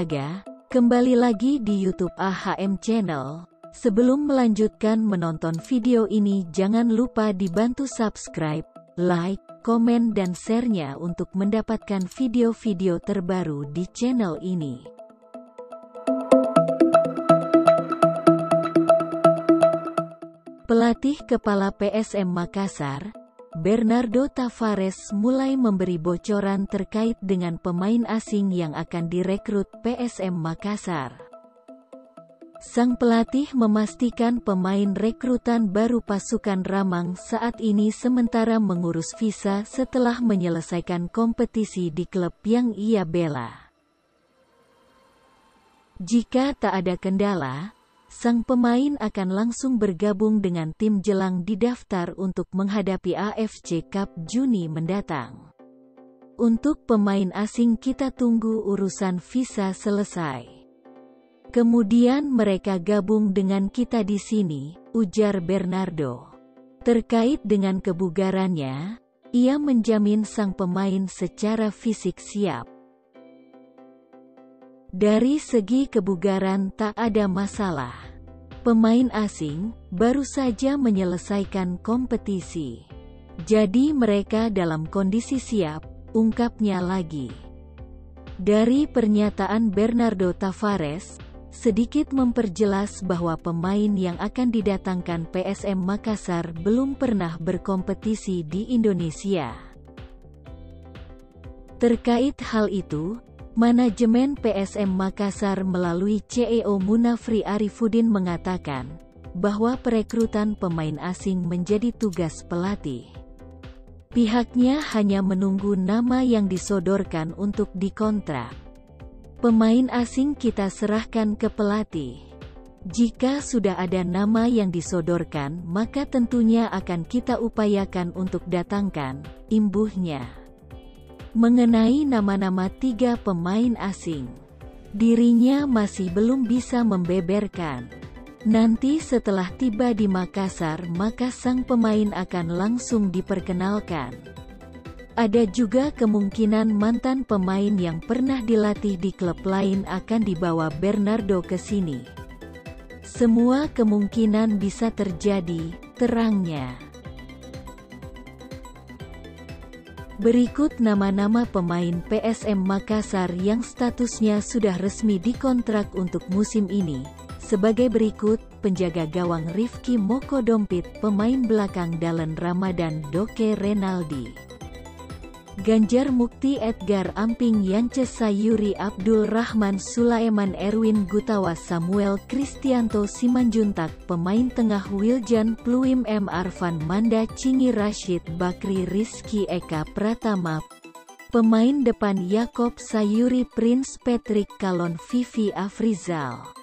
olahraga, kembali lagi di YouTube AHM Channel. Sebelum melanjutkan menonton video ini, jangan lupa dibantu subscribe, like, komen dan share-nya untuk mendapatkan video-video terbaru di channel ini. Pelatih kepala PSM Makassar, Bernardo Tavares mulai memberi bocoran terkait dengan pemain asing yang akan direkrut PSM Makassar. Sang pelatih memastikan pemain rekrutan baru pasukan Ramang saat ini sementara mengurus visa setelah menyelesaikan kompetisi di klub yang ia bela. Jika tak ada kendala, sang pemain akan langsung bergabung dengan tim jelang didaftar untuk menghadapi AFC Cup Juni mendatang. Untuk pemain asing kita tunggu urusan visa selesai. Kemudian mereka gabung dengan kita di sini, ujar Bernardo. Terkait dengan kebugarannya, ia menjamin sang pemain secara fisik siap. Dari segi kebugaran tak ada masalah. Pemain asing baru saja menyelesaikan kompetisi. Jadi mereka dalam kondisi siap, ungkapnya lagi. Dari pernyataan Bernardo Tavares, sedikit memperjelas bahwa pemain yang akan didatangkan PSM Makassar belum pernah berkompetisi di Indonesia. Terkait hal itu, manajemen PSM Makassar melalui CEO Munafri Arifudin mengatakan bahwa perekrutan pemain asing menjadi tugas pelatih. Pihaknya hanya menunggu nama yang disodorkan untuk dikontrak. Pemain asing kita serahkan ke pelatih. Jika sudah ada nama yang disodorkan, maka tentunya akan kita upayakan untuk datangkan, imbuhnya. Mengenai nama-nama 3 pemain asing, dirinya masih belum bisa membeberkan. Nanti setelah tiba di Makassar maka sang pemain akan langsung diperkenalkan. Ada juga kemungkinan mantan pemain yang pernah dilatih di klub lain akan dibawa Bernardo ke sini. Semua kemungkinan bisa terjadi, terangnya. Berikut nama-nama pemain PSM Makassar yang statusnya sudah resmi dikontrak untuk musim ini. Sebagai berikut, penjaga gawang Rifki Moko Dompit, pemain belakang Dalen Ramadan Doke Renaldi, Ganjar Mukti Edgar Amping Yance Sayuri Abdul Rahman Sulaiman Erwin Gutawa Samuel Kristianto Simanjuntak, pemain tengah Wiljan Pluim M Arfan Manda Cingi Rashid Bakri Rizky Eka Pratama, pemain depan Yakob Sayuri Prince Patrick Kalon Vivi Afrizal.